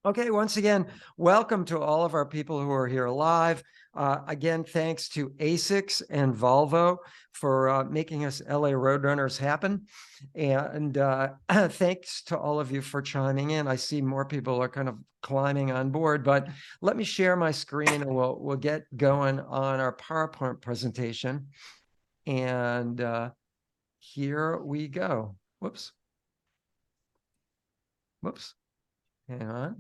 Okay, once again, welcome to all of our people who are here live. Again, thanks to ASICS and Volvo for making us LA Roadrunners happen. And thanks to all of you for chiming in. I see more people are kind of climbing on board, but let me share my screen and we'll get going on our PowerPoint presentation. And here we go. Whoops. Hang on.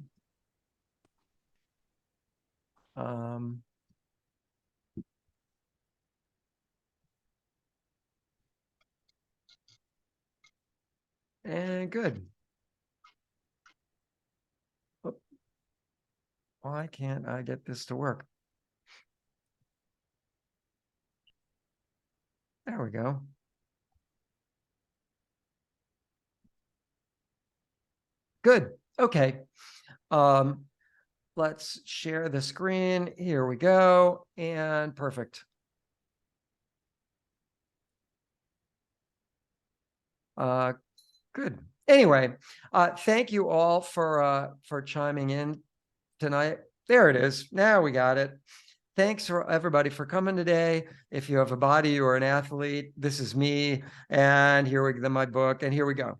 And good. Why can't I get this to work? There we go. Good. Okay. Let's share the screen. Here we go. And perfect. Good. Anyway, thank you all for chiming in tonight. There it is. Now we got it. Thanks for everybody for coming today. If you have a body or an athlete, this is me. And here we go, my book, and here we go.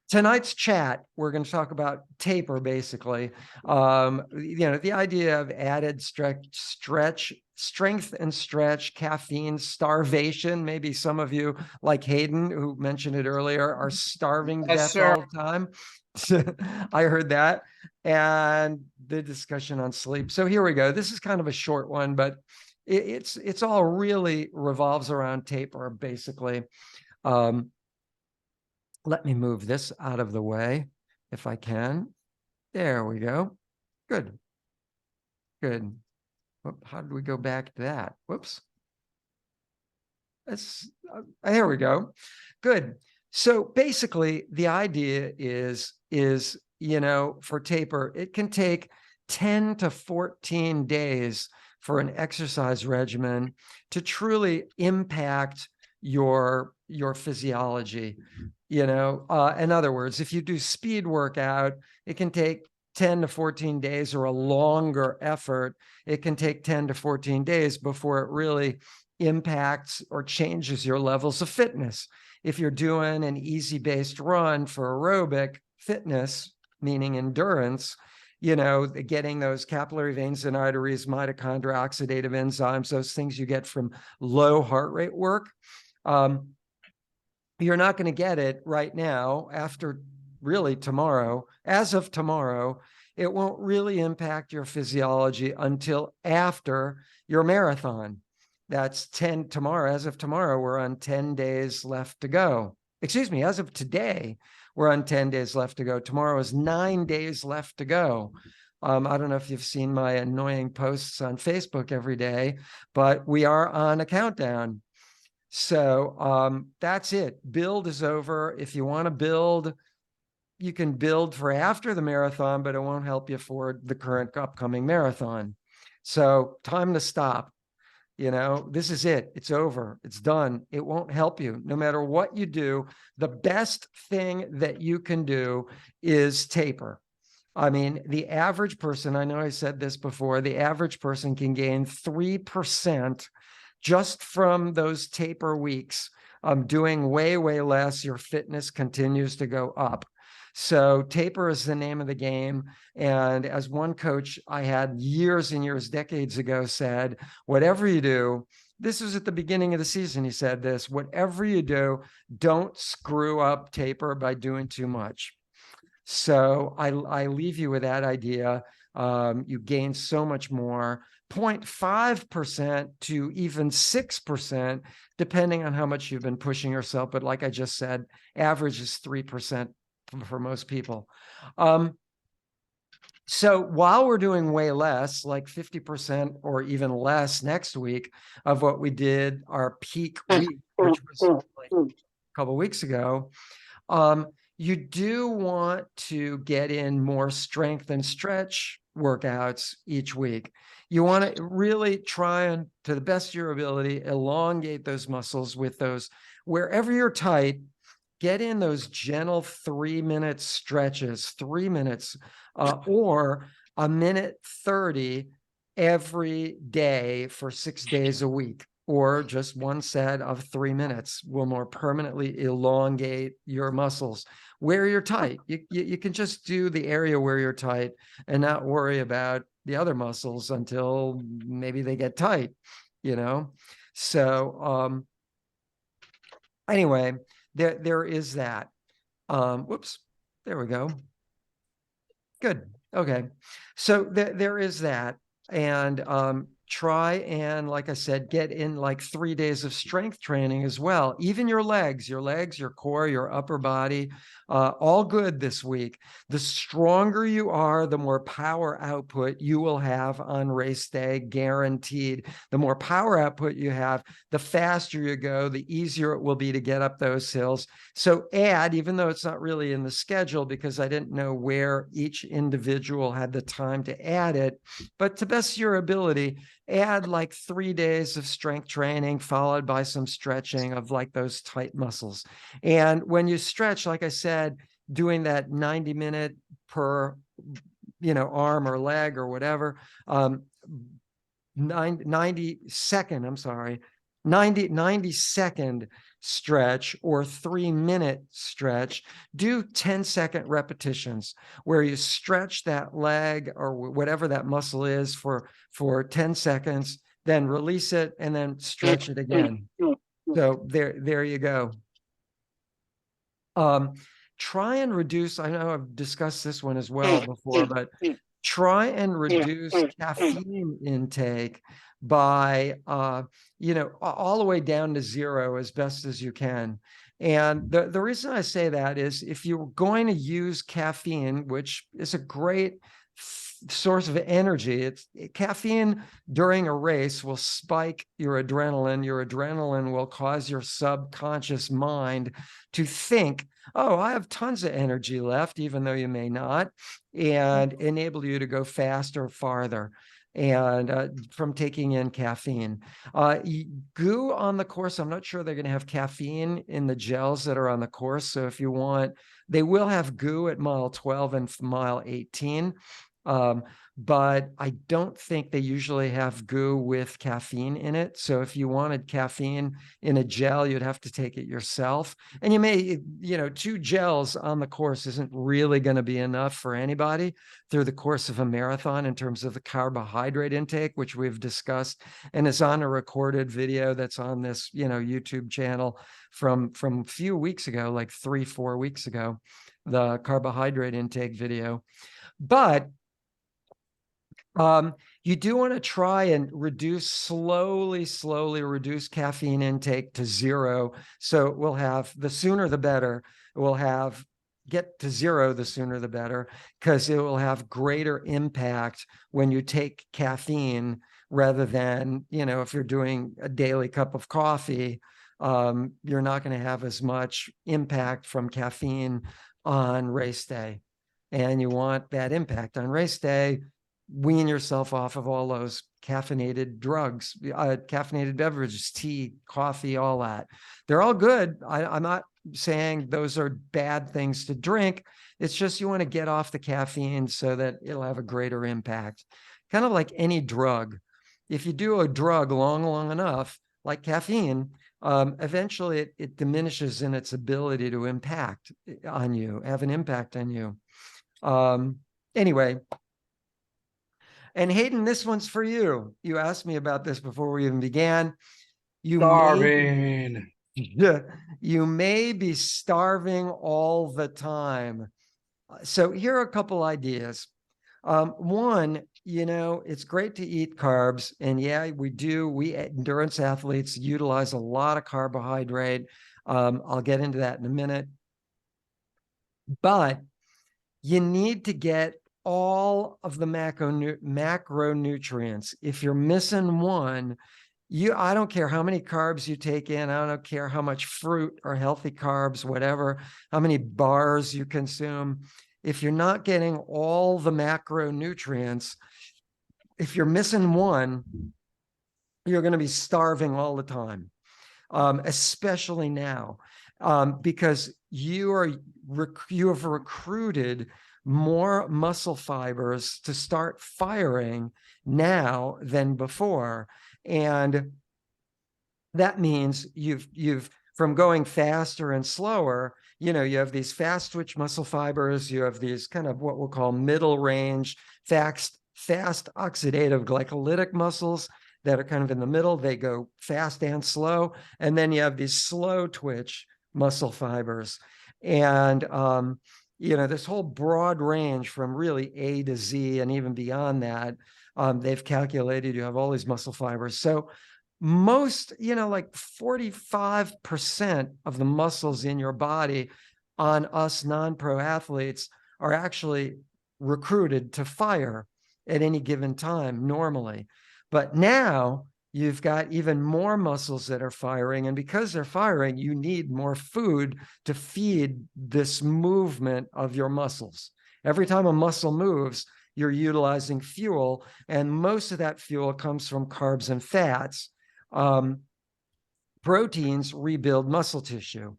Tonight's chat, we're going to talk about taper, basically. The idea of added strength and stretch, caffeine, starvation. Maybe some of you, like Hayden, who mentioned it earlier, are starving to death all the time. I heard that. And the discussion on sleep. So here we go. This is kind of a short one, but it's all really revolves around taper, basically. Let me move this out of the way if I can. There we go. Good. Good. How did we go back to that? Whoops. Here we go. Good. So basically, the idea is, for taper, it can take 10 to 14 days for an exercise regimen to truly impact your physiology. In other words, if you do speed workout, it can take 10 to 14 days, or a longer effort, it can take 10 to 14 days before it really impacts or changes your levels of fitness. If you're doing an easy-based run for aerobic fitness, meaning endurance, getting those capillary veins and arteries, mitochondria, oxidative enzymes, those things you get from low heart rate work, you're not going to get it right now. After really tomorrow, as of tomorrow, it won't really impact your physiology until after your marathon. That's 10 tomorrow. As of tomorrow, we're on 10 days left to go. Excuse me, as of today, we're on 10 days left to go. Tomorrow is 9 days left to go. I don't know if you've seen my annoying posts on Facebook every day, but we are on a countdown. So that's it. Build is over. If you want to build, you can build for after the marathon, but it won't help you for the current upcoming marathon. So time to stop. This is it. It's over. It's done. It won't help you. No matter what you do, the best thing that you can do is taper. I mean, the average person, I know I said this before, the average person can gain 3% just from those taper weeks. Doing way, way less, your fitness continues to go up. So taper is the name of the game. And as one coach I had years and years, decades ago said, whatever you do, this was at the beginning of the season, he said this, whatever you do, don't screw up taper by doing too much. So I leave you with that idea. You gain so much more, 0.5% to even 6%, depending on how much you've been pushing yourself. But like I just said, average is 3% for most people. So while we're doing way less, like 50% or even less next week of what we did our peak week, which was like a couple of weeks ago, you do want to get in more strength and stretch workouts each week. You want to really try and, to the best of your ability, elongate those muscles with those. Wherever you're tight, get in those gentle 3-minute stretches, 3 minutes, or a minute 30 every day for 6 days a week, or just one set of 3 minutes will more permanently elongate your muscles. Where you're tight, you can just do the area where you're tight and not worry about the other muscles until maybe they get tight, you know? So, anyway, there is that. Whoops, there we go. Good. Okay. So there is that. And try and, like I said, get in like 3 days of strength training as well. Even your legs, your core, your upper body, all good this week. The stronger you are, the more power output you will have on race day, guaranteed. The more power output you have, the faster you go, the easier it will be to get up those hills. So add, even though it's not really in the schedule because I didn't know where each individual had the time to add it, but to best of your ability, add like 3 days of strength training followed by some stretching of like those tight muscles. And when you stretch, like I said, doing that 90-minute per, arm or leg or whatever, 90 second stretch or 3-minute stretch, do 10-second repetitions where you stretch that leg or whatever that muscle is for 10 seconds, then release it and then stretch it again. So there you go. Try and reduce, I know I've discussed this one as well before, but try and reduce caffeine intake by, all the way down to 0 as best as you can. And the reason I say that is if you're going to use caffeine, which is a great source of energy, caffeine during a race will spike your adrenaline. Your adrenaline will cause your subconscious mind to think, oh, I have tons of energy left, even though you may not, and enable you to go faster, farther, and from taking in caffeine. Goo on the course, I'm not sure they're going to have caffeine in the gels that are on the course. So if you want, they will have goo at mile 12 and mile 18. But I don't think they usually have goo with caffeine in it. So if you wanted caffeine in a gel, you'd have to take it yourself. And you may, 2 gels on the course isn't really going to be enough for anybody through the course of a marathon in terms of the carbohydrate intake, which we've discussed and is on a recorded video that's on this, YouTube channel from a few weeks ago, like 3-4 weeks ago, the carbohydrate intake video. But you do want to try and slowly reduce caffeine intake to 0. So we'll have, the sooner the better. Get to 0, the sooner the better, because it will have greater impact when you take caffeine rather than, if you're doing a daily cup of coffee, you're not going to have as much impact from caffeine on race day. And you want that impact on race day. Wean yourself off of all those caffeinated drugs, caffeinated beverages, tea, coffee, all that. They're all good. I'm not saying those are bad things to drink. It's just you want to get off the caffeine so that it'll have a greater impact. Kind of like any drug. If you do a drug long enough, like caffeine, eventually it diminishes in its ability to impact on you, have an impact on you. Anyway. And Hayden, this one's for you. You asked me about this before we even began. Starving. You may be starving all the time. So here are a couple ideas. One, it's great to eat carbs. And yeah, we endurance athletes utilize a lot of carbohydrate. I'll get into that in a minute. But you need to get all of the macronutrients. If you're missing one, I don't care how many carbs you take in. I don't care how much fruit or healthy carbs, whatever, how many bars you consume. If you're not getting all the macronutrients, if you're missing one, you're going to be starving all the time, especially now. because you have recruited more muscle fibers to start firing now than before. And that means you've from going faster and slower, you have these fast twitch muscle fibers, you have these kind of what we'll call middle range, fast oxidative glycolytic muscles that are kind of in the middle. They go fast and slow. And then you have these slow twitch muscle fibers. And, this whole broad range from really A to Z and even beyond that, they've calculated you have all these muscle fibers. So most, like 45% of the muscles in your body on us non-pro athletes are actually recruited to fire at any given time normally. But now you've got even more muscles that are firing. And because they're firing, you need more food to feed this movement of your muscles. Every time a muscle moves, you're utilizing fuel. And most of that fuel comes from carbs and fats. Proteins rebuild muscle tissue.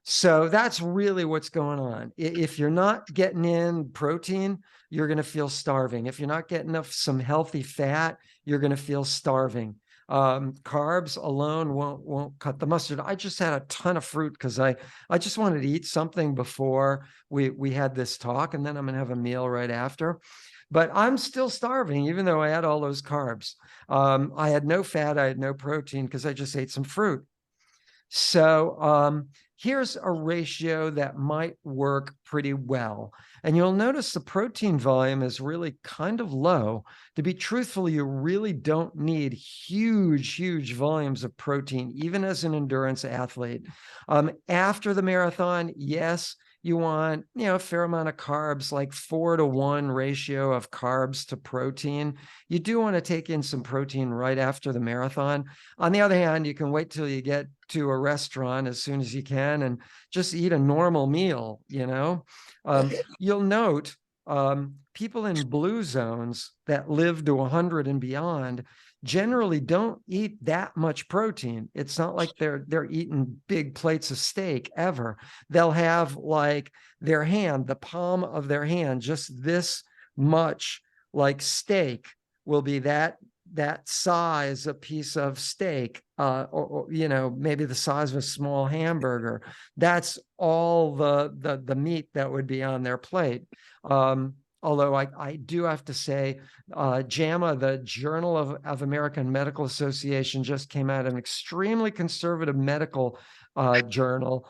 So that's really what's going on. If you're not getting in protein, you're going to feel starving. If you're not getting some healthy fat, you're going to feel starving. Carbs alone won't cut the mustard. I just had a ton of fruit because I just wanted to eat something before we had this talk, and then I'm going to have a meal right after. But I'm still starving, even though I had all those carbs. I had no fat, I had no protein because I just ate some fruit. So here's a ratio that might work pretty well. And you'll notice the protein volume is really kind of low. To be truthful, you really don't need huge volumes of protein, even as an endurance athlete. After the marathon, yes, you want, a fair amount of carbs, like 4-to-1 ratio of carbs to protein. You do want to take in some protein right after the marathon. On the other hand, you can wait till you get to a restaurant as soon as you can and just eat a normal meal, You'll note people in blue zones that live to 100 and beyond generally don't eat that much protein. It's not like they're eating big plates of steak ever. They'll have like the palm of their hand, just this much, like steak will be that size a piece of steak, or maybe the size of a small hamburger. That's all the meat that would be on their plate. Although I do have to say, JAMA, the Journal of American Medical Association, just came out an extremely conservative medical journal,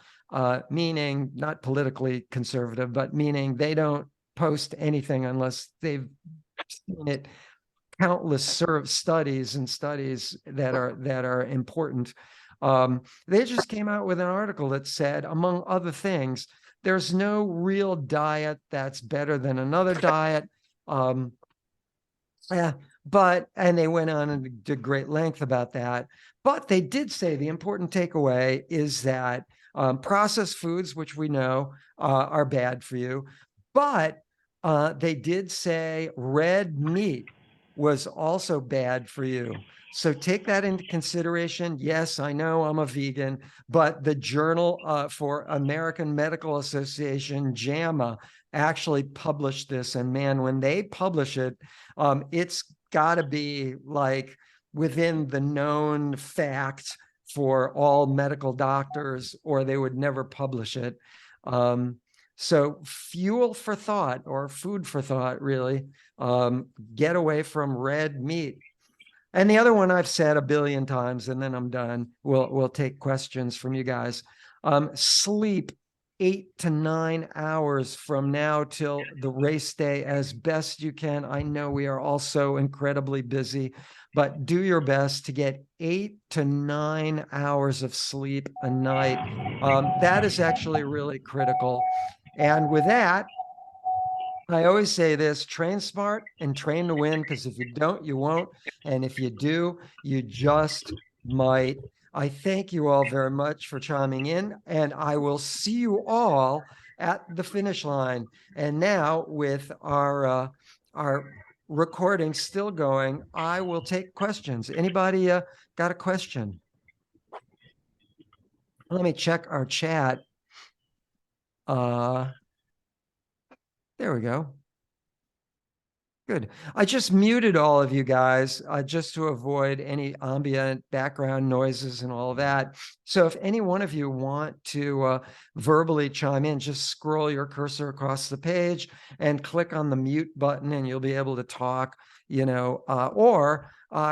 meaning not politically conservative, but meaning they don't post anything unless they've seen it countless studies that are important. They just came out with an article that said, among other things, there's no real diet that's better than another diet. And they went on and did great length about that. But they did say the important takeaway is that processed foods, which we know are bad for you, but they did say red meat was also bad for you. So take that into consideration. Yes, I know I'm a vegan, but the Journal for American Medical Association, JAMA, actually published this. And man, when they publish it, it's got to be like within the known fact for all medical doctors, or they would never publish it. So fuel for thought, or food for thought, really. Get away from red meat. And the other one I've said a billion times, and then I'm done. We'll take questions from you guys. Sleep 8 to 9 hours from now till the race day as best you can. I know we are all so incredibly busy, but do your best to get 8 to 9 hours of sleep a night. That is actually really critical. And with that, I always say this: train smart and train to win, because if you don't, you won't. And if you do, you just might. I thank you all very much for chiming in, and I will see you all at the finish line. And now, with our recording still going, I will take questions. Anybody got a question? Let me check our chat. There we go. Good. I just muted all of you guys just to avoid any ambient background noises and all of that. So if any one of you want to verbally chime in, just scroll your cursor across the page and click on the mute button and you'll be able to talk, or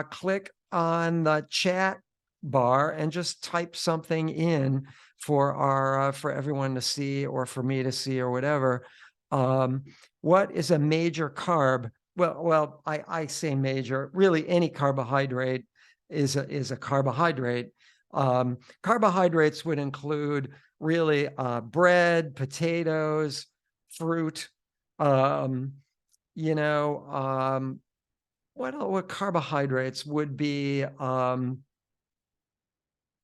click on the chat bar and just type something in for everyone to see or for me to see or whatever. What is a major carb? Well, I say major. Really, any carbohydrate is a carbohydrate. Carbohydrates would include really bread, potatoes, fruit. What carbohydrates would be?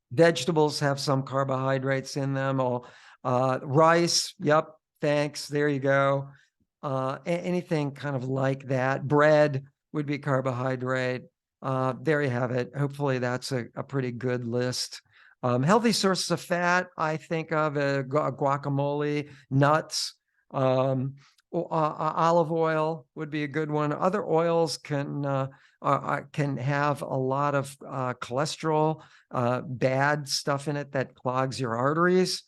Vegetables have some carbohydrates in them. Or rice. Yep. Thanks. There you go. Anything kind of like that. Bread would be carbohydrate. There you have it. Hopefully that's a pretty good list. Healthy sources of fat, I think of guacamole, nuts, olive oil would be a good one. Other oils can have a lot of cholesterol, bad stuff in it that clogs your arteries.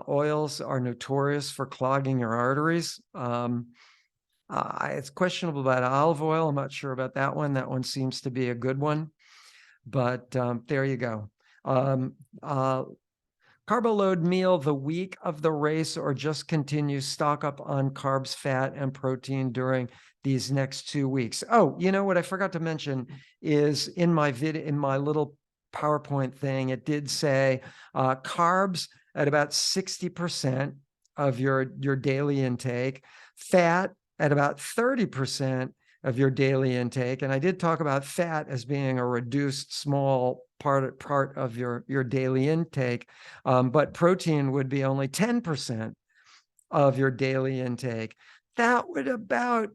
Oils are notorious for clogging your arteries. It's questionable about olive oil. I'm not sure about that one. That one seems to be a good one. But there you go. Carbo load meal the week of the race, or just continue stock up on carbs, fat, and protein during these next 2 weeks. Oh, you know what I forgot to mention is in my little PowerPoint thing, it did say carbs at about 60% of your daily intake, fat at about 30% of your daily intake. And I did talk about fat as being a reduced small part of your daily intake, but protein would be only 10% of your daily intake. That would about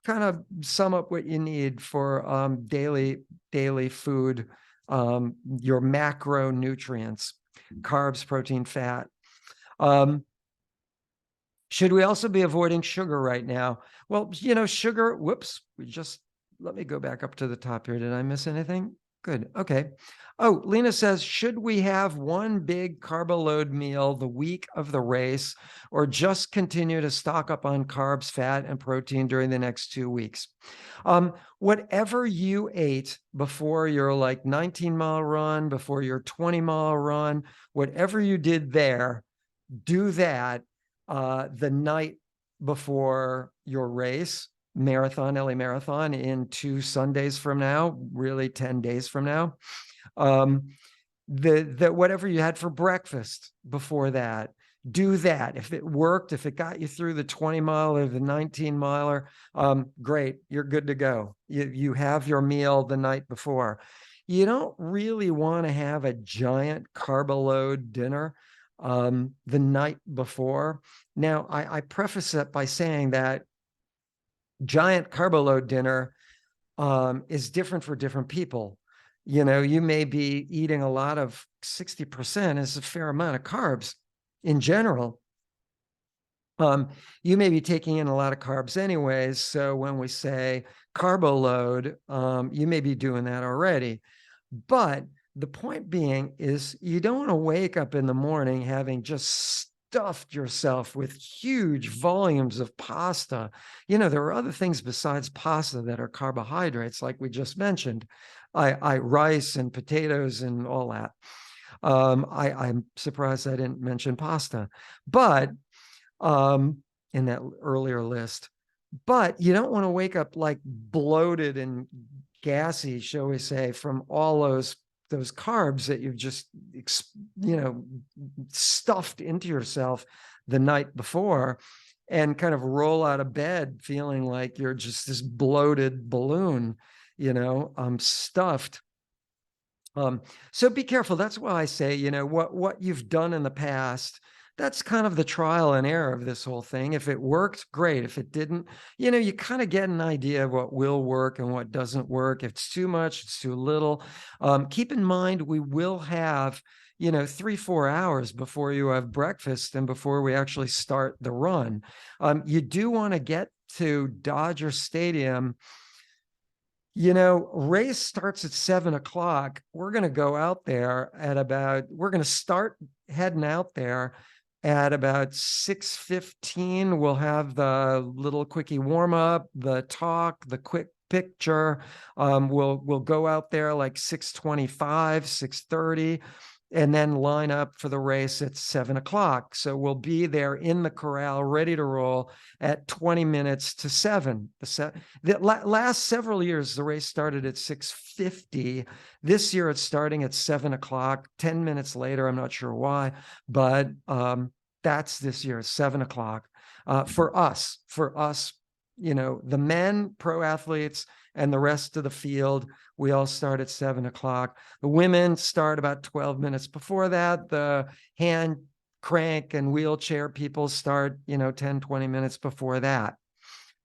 kind of sum up what you need for daily food, your macronutrients, carbs, protein, fat. Should we also be avoiding sugar right now? Well, sugar, whoops, let me go back up to the top here. Did I miss anything? Good. Okay. Oh, Lena says, should we have one big carbo load meal the week of the race, or just continue to stock up on carbs, fat, and protein during the next 2 weeks? Whatever you ate before your 19-mile run, before your 20-mile run, whatever you did there, do that the night before your race, LA Marathon, in 2 Sundays from now, really 10 days from now. Whatever you had for breakfast before that, do that. If it worked, if it got you through the 20-mile or the 19-miler, great, you're good to go. You have your meal the night before. You don't really want to have a giant carbo load dinner the night before. Now, I preface it by saying that giant carbo load dinner is different for different people. You may be eating a lot of 60% is a fair amount of carbs in general. You may be taking in a lot of carbs anyways. So when we say carbo load, you may be doing that already. But the point being is you don't want to wake up in the morning having just stuffed yourself with huge volumes of pasta. There are other things besides pasta that are carbohydrates, like we just mentioned, rice and potatoes and all that. I'm surprised I didn't mention pasta, but in that earlier list. But you don't want to wake up bloated and gassy, shall we say, from all those carbs that you've just stuffed into yourself the night before, and kind of roll out of bed feeling like you're just this bloated balloon, stuffed. So be careful. That's why I say, what you've done in the past, that's kind of the trial and error of this whole thing. If it worked, great. If it didn't, you kind of get an idea of what will work and what doesn't work. If it's too much, it's too little. Keep in mind, we will have, 3-4 hours before you have breakfast and before we actually start the run. You do want to get to Dodger Stadium. Race starts at 7 o'clock. We're going to go out there we're going to start heading out there at about 6:15. We'll have the little quickie warm up, the talk, the quick picture. We'll go out there like 6:25, 6:30. And then line up for the race at 7 o'clock. So we'll be there in the corral, ready to roll at 20 minutes to 7. The last several years, the race started at 6:50. This year, it's starting at 7 o'clock, 10 minutes later. I'm not sure why, but that's this year, 7 o'clock. For us, the men, pro athletes, and the rest of the field, we all start at 7 o'clock. The women start about 12 minutes before that. The hand crank and wheelchair people start, 10, 20 minutes before that.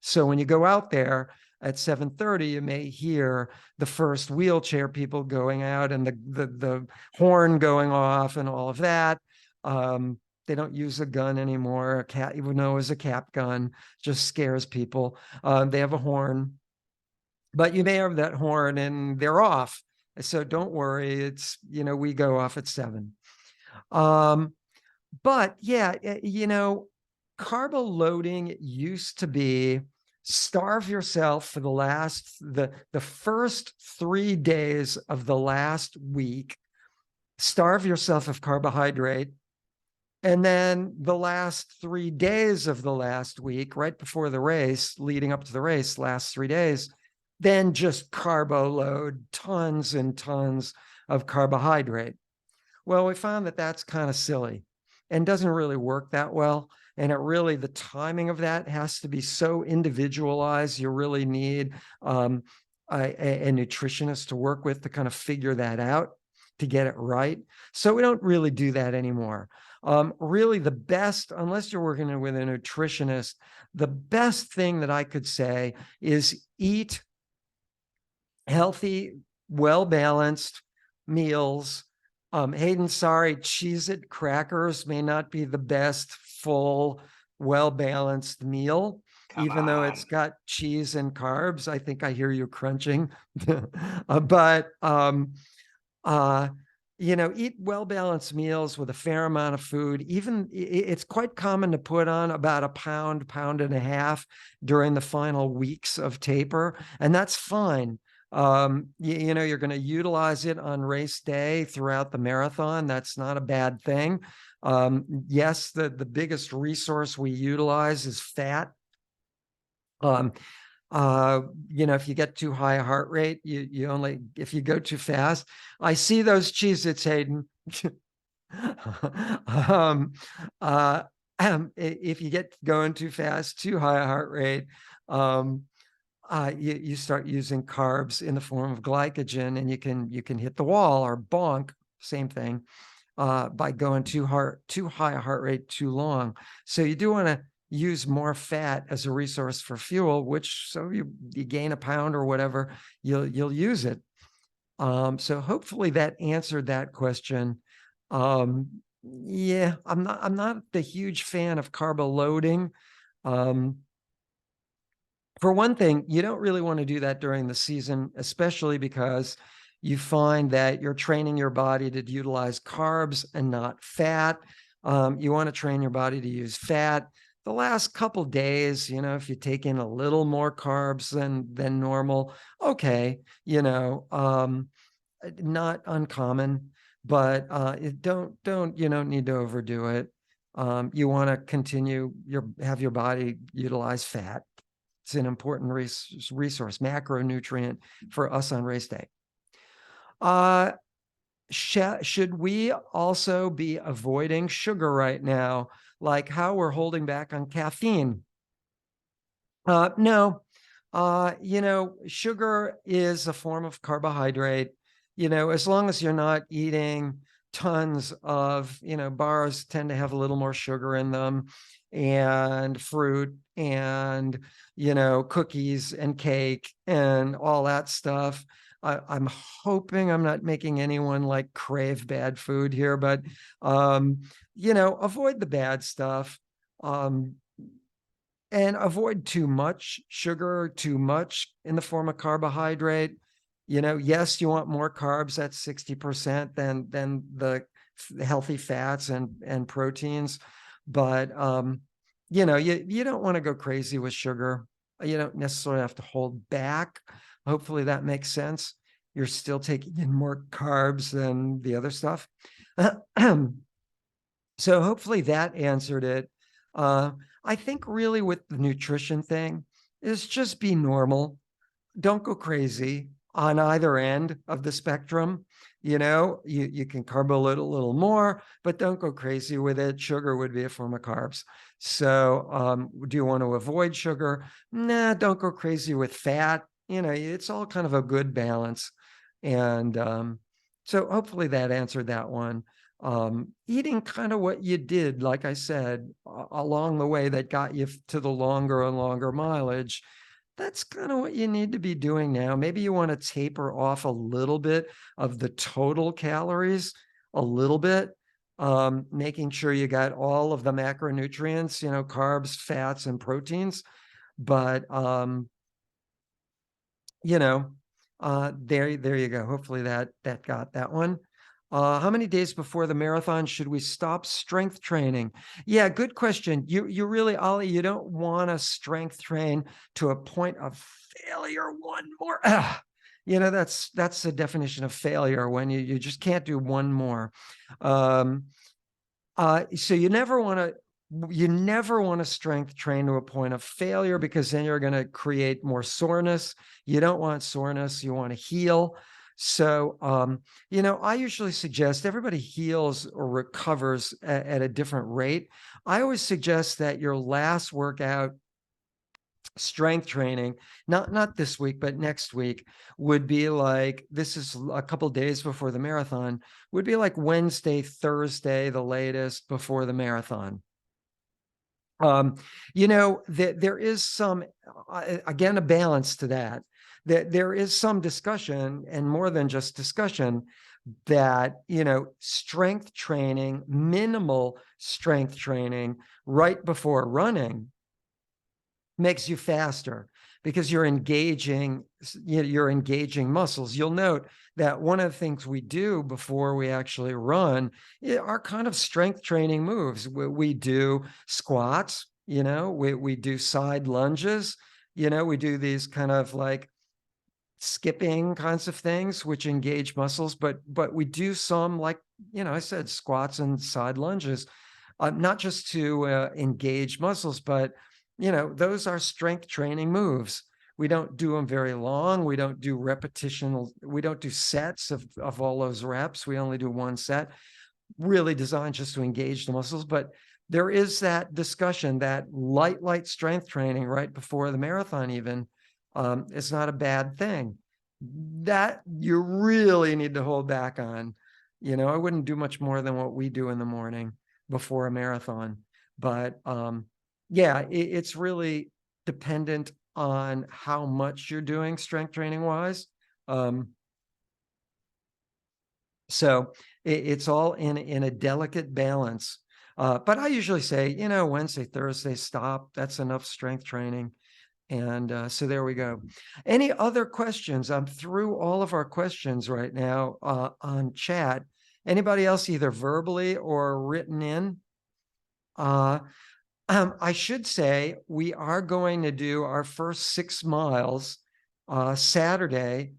So when you go out there at 7:30, you may hear the first wheelchair people going out and the horn going off and all of that. They don't use a gun anymore. Even though it was a cap gun, just scares people. They have a horn. But you may have that horn and they're off. So don't worry. It's, we go off at 7. But yeah, carbo loading used to be starve yourself for the first 3 days of the last week, starve yourself of carbohydrate. And then the last 3 days of the last week, right before the race, leading up to the race, last 3 days, then just carbo load tons and tons of carbohydrate. Well, we found that that's kind of silly and doesn't really work that well. And the timing of that has to be so individualized. You really need a nutritionist to work with to kind of figure that out, to get it right. So we don't really do that anymore. Really the best, unless you're working with a nutritionist, the best thing that I could say is eat healthy, well-balanced meals. Hayden, sorry, Cheez-It crackers may not be the best full, well-balanced meal, even though it's got cheese and carbs. I think I hear you crunching. But eat well-balanced meals with a fair amount of food. Even it's quite common to put on about a pound and a half during the final weeks of taper, and that's fine. You're going to utilize it on race day throughout the marathon. That's not a bad thing. Yes, the biggest resource we utilize is fat. If you get too high a heart rate, if you go too fast, I see those Cheez-Its, Hayden. If you get going too fast, too high a heart rate, you start using carbs in the form of glycogen, and you can hit the wall or bonk, same thing, by going too high a heart rate too long. So you do want to use more fat as a resource for fuel, which so you gain a pound or whatever, you'll use it. So hopefully that answered that question. Yeah, I'm not the huge fan of carbo loading. For one thing, you don't really want to do that during the season, especially because you find that you're training your body to utilize carbs and not fat. You want to train your body to use fat. The last couple days, if you take in a little more carbs than normal, okay, not uncommon, but don't need to overdo it. You want to continue have your body utilize fat. It's an important resource, macronutrient for us on race day. Should we also be avoiding sugar right now, like how we're holding back on caffeine? No. Sugar is a form of carbohydrate. As long as you're not eating tons of, bars tend to have a little more sugar in them, and fruit and, cookies and cake and all that stuff. I'm hoping I'm not making anyone like crave bad food here, but, avoid the bad stuff. Um, and avoid too much sugar, too much in the form of carbohydrate. Yes, you want more carbs at 60% than the healthy fats and proteins, but you don't want to go crazy with sugar. You don't necessarily have to hold back. Hopefully that makes sense. You're still taking in more carbs than the other stuff. So hopefully that answered it. Uh, I think really with the nutrition thing is just be normal. Don't go crazy on either end of the spectrum. You can carb load a little more, but don't go crazy with it. Sugar would be a form of carbs. So do you want to avoid sugar? Nah, don't go crazy with fat. It's all kind of a good balance. And so hopefully that answered that one. Eating kind of what you did, like I said, along the way that got you to the longer and longer mileage. That's kind of what you need to be doing now. Maybe you want to taper off a little bit of the total calories, a little bit, making sure you got all of the macronutrients, carbs, fats, and proteins. But there you go. Hopefully that got that one. How many days before the marathon should we stop strength training? Yeah, good question. You really, Ollie, you don't want to strength train to a point of failure. One more. That's the definition of failure, when you just can't do one more. So you never want to strength train to a point of failure, because then you're going to create more soreness. You don't want soreness. You want to heal. So, I usually suggest everybody heals or recovers at a different rate. I always suggest that your last workout, strength training, not this week, but next week, would be like, this is a couple days before the marathon, would be like Wednesday, Thursday, the latest before the marathon. There is some, again, a balance to that. There is some discussion, and more than just discussion, that, strength training, minimal strength training right before running makes you faster, because you're engaging muscles. You'll note that one of the things we do before we actually run are kind of strength training moves. We do squats, we do side lunges, we do these kind of like skipping kinds of things which engage muscles, but we do some, like, I said, squats and side lunges, not just to engage muscles, but those are strength training moves. We don't do them very long. We don't do repetition. We don't do sets of all those reps. We only do one set, really designed just to engage the muscles. But there is that discussion that light strength training right before the marathon even is not a bad thing. That you really need to hold back on. I wouldn't do much more than what we do in the morning before a marathon. But yeah, it's really dependent on how much you're doing strength training wise. So it's all in a delicate balance. But I usually say, Wednesday, Thursday, stop. That's enough strength training. And so there we go. Any other questions? I'm through all of our questions right now on chat. Anybody else, either verbally or written in? I should say we are going to do our first 6 miles Saturday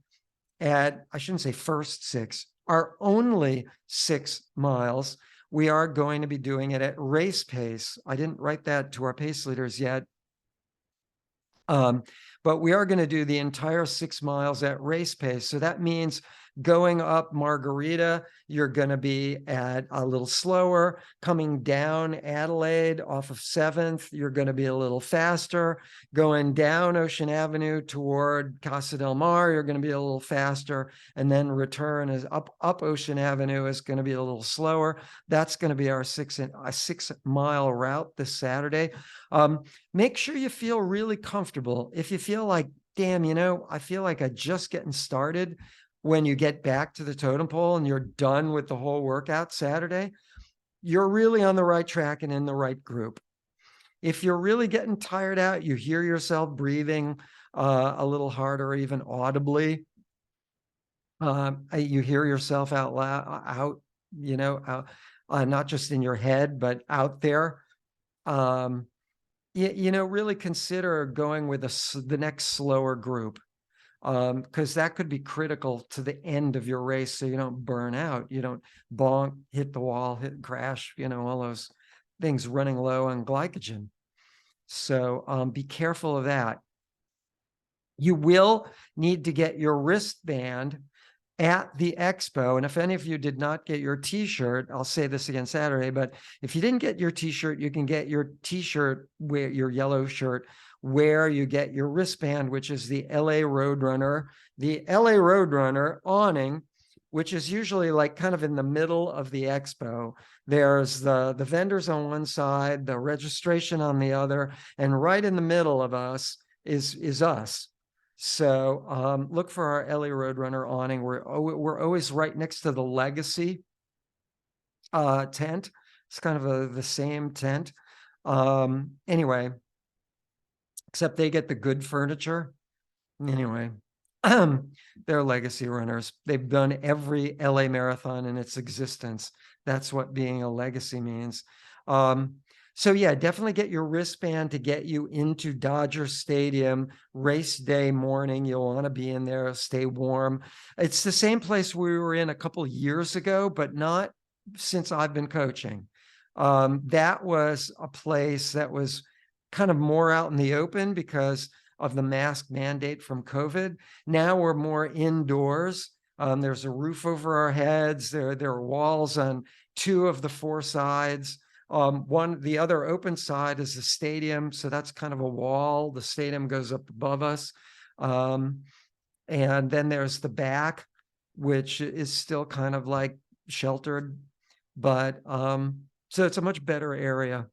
I shouldn't say first 6, our only 6 miles. We are going to be doing it at race pace. I didn't write that to our pace leaders yet. But we are going to do the entire 6 miles at race pace. So that means going up Margarita, you're going to be at a little slower. Coming down Adelaide off of 7th, you're going to be a little faster. Going down Ocean Avenue toward Casa del Mar, you're going to be a little faster. And then return is up Ocean Avenue is going to be a little slower. That's going to be our 6-mile route this Saturday. Make sure you feel really comfortable. If you feel like damn, I feel like I'm just getting started. When you get back to the totem pole and you're done with the whole workout Saturday, you're really on the right track and in the right group. If you're really getting tired out, you hear yourself breathing a little harder, even audibly. You hear yourself out loud, out, not just in your head, but out there. Really consider going with the next slower group, because that could be critical to the end of your race, so you don't burn out, you don't bonk, hit the wall, crash, all those things, running low on glycogen. So be careful of that. You will need to get your wristband at the expo. And if any of you did not get your t-shirt, I'll say this again Saturday, but if you didn't get your t-shirt, you can get your t-shirt, where your yellow shirt, where you get your wristband, which is the LA Roadrunner. The LA Roadrunner awning, which is usually like kind of in the middle of the expo. There's the vendors on one side, the registration on the other, and right in the middle of us is us. So look for our LA Roadrunner awning. We're always right next to the Legacy tent. It's kind of the same tent. Anyway, except they get the good furniture. Anyway, they're legacy runners. They've done every LA marathon in its existence. That's what being a legacy means. So yeah, definitely get your wristband to get you into Dodger Stadium race day morning. You'll want to be in there, stay warm. It's the same place we were in a couple of years ago, but not since I've been coaching. That was a place that was kind of more out in the open because of the mask mandate from COVID. Now we're more indoors. There's a roof over our heads. There are walls on 2 of the 4 sides. The other open side is the stadium. So that's kind of a wall. The stadium goes up above us. And then there's the back, which is still kind of like sheltered, but so it's a much better area.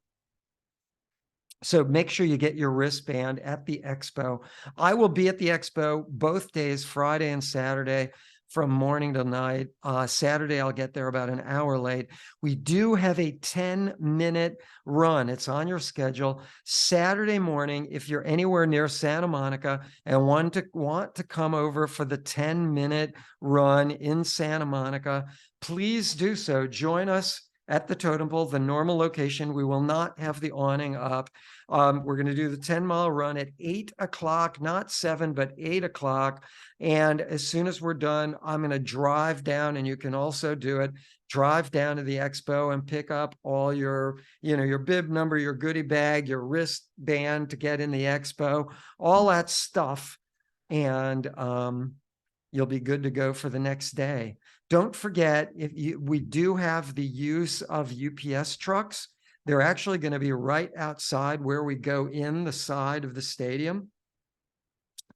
So make sure you get your wristband at the expo. I will be at the expo both days, Friday and Saturday, from morning to night. Saturday, I'll get there about an hour late. We do have a 10-minute run. It's on your schedule. Saturday morning, if you're anywhere near Santa Monica and want to come over for the 10-minute run in Santa Monica, please do so. Join us at the totem pole, the normal location. We will not have the awning up. We're going to do the 10-mile run at 8 o'clock, not 7, but 8 o'clock. And as soon as we're done, I'm going to drive down, and you can also do it. Drive down to the expo and pick up all your, your bib number, your goodie bag, your wristband to get in the expo, all that stuff. And you'll be good to go for the next day. Don't forget, we do have the use of UPS trucks. They're actually going to be right outside where we go in the side of the stadium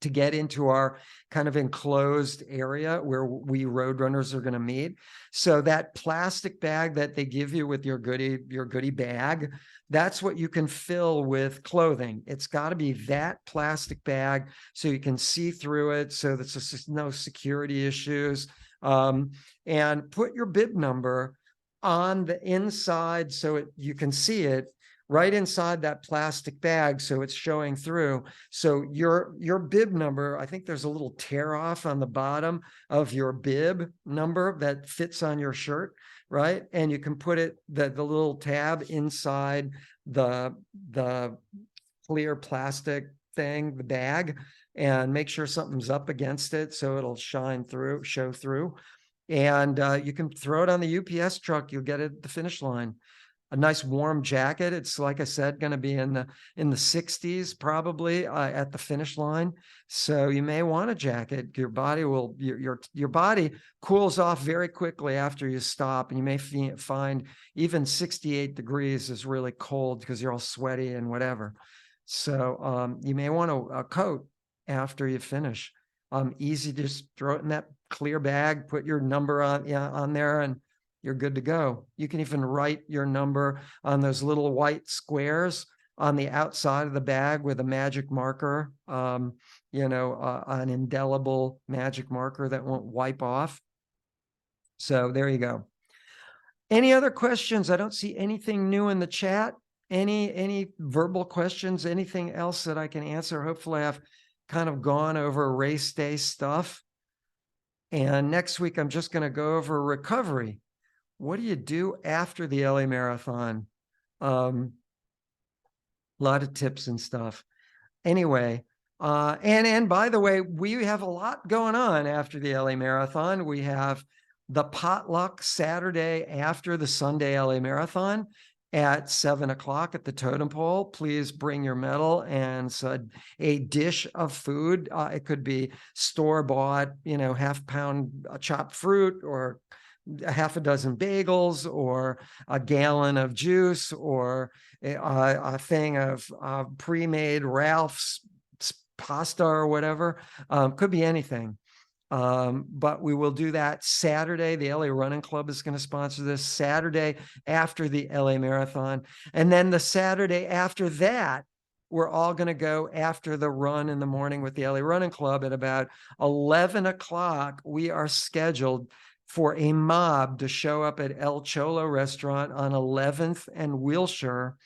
to get into our kind of enclosed area where we roadrunners are going to meet. So that plastic bag that they give you with your goodie bag, that's what you can fill with clothing. It's got to be that plastic bag so you can see through it, so there's no security issues. And put your bib number on the inside so you can see it right inside that plastic bag, so it's showing through. So your bib number, I think there's a little tear off on the bottom of your bib number that fits on your shirt, right? And you can put the little tab inside the clear plastic thing, the bag, and make sure something's up against it so it'll show through. And you can throw it on the UPS truck. You'll get it at the finish line. A nice warm jacket. It's, like I said, going to be in the 60s probably at the finish line. So you may want a jacket. Your body your body cools off very quickly after you stop, and you may find even 68 degrees is really cold because you're all sweaty and whatever. So you may want a coat after you finish. Easy, just throw it in that clear bag, put your number on there, and you're good to go. You can even write your number on those little white squares on the outside of the bag with a magic marker, an indelible magic marker that won't wipe off. So there you go. Any other questions? I don't see anything new in the chat. Any verbal questions, anything else that I can answer? Hopefully I've kind of gone over race day stuff. And next week, I'm just going to go over recovery. What do you do after the LA Marathon? A lot of tips and stuff. Anyway, and by the way, we have a lot going on after the LA Marathon. We have the potluck Saturday after the Sunday LA Marathon at 7 o'clock at the Totem Pole. Please bring your medal and a dish of food. It could be store-bought, half-pound chopped fruit, or a half a dozen bagels, or a gallon of juice, or a thing of pre-made Ralph's pasta or whatever. Could be anything. But we will do that Saturday. The LA Running Club is going to sponsor this Saturday after the LA Marathon. And then the Saturday after that, we're all going to go after the run in the morning with the LA Running Club at about 11 o'clock. We are scheduled for a mob to show up at El Cholo restaurant on 11th and Wilshire.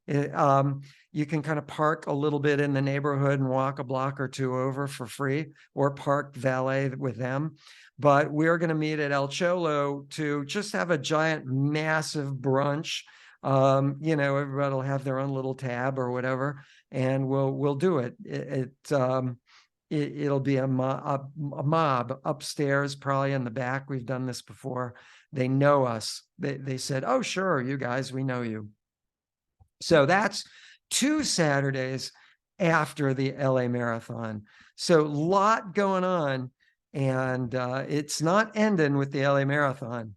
You can kind of park a little bit in the neighborhood and walk a block or two over for free, or park valet with them. But we're going to meet at El Cholo to just have a giant, massive brunch. Everybody will have their own little tab or whatever, and we'll do it. It'll be a mob upstairs, probably in the back. We've done this before. They know us. They said, "Oh, sure, you guys, we know you." So that's 2 Saturdays after the LA Marathon. So a lot going on, and it's not ending with the LA Marathon.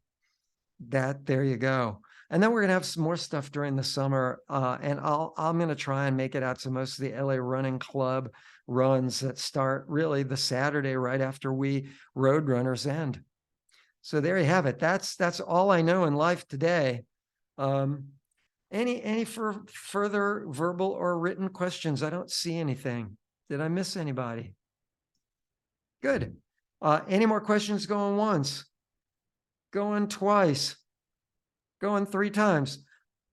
There you go. And then we're going to have some more stuff during the summer, and I'm going to try and make it out to most of the LA Running Club runs that start really the Saturday right after we Roadrunners end. So there you have it. That's all I know in life today. Any further verbal or written questions? I don't see anything. Did I miss anybody? Good. Any more questions going once? Going twice? Going 3 times?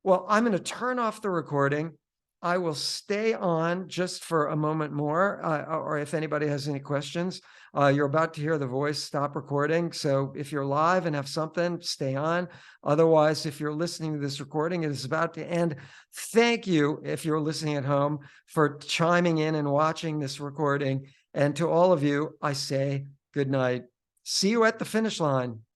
Well, I'm going to turn off the recording. I will stay on just for a moment more, or if anybody has any questions. You're about to hear the voice stop recording. So if you're live and have something, stay on. Otherwise, if you're listening to this recording, it is about to end. Thank you, if you're listening at home, for chiming in and watching this recording. And to all of you, I say good night. See you at the finish line.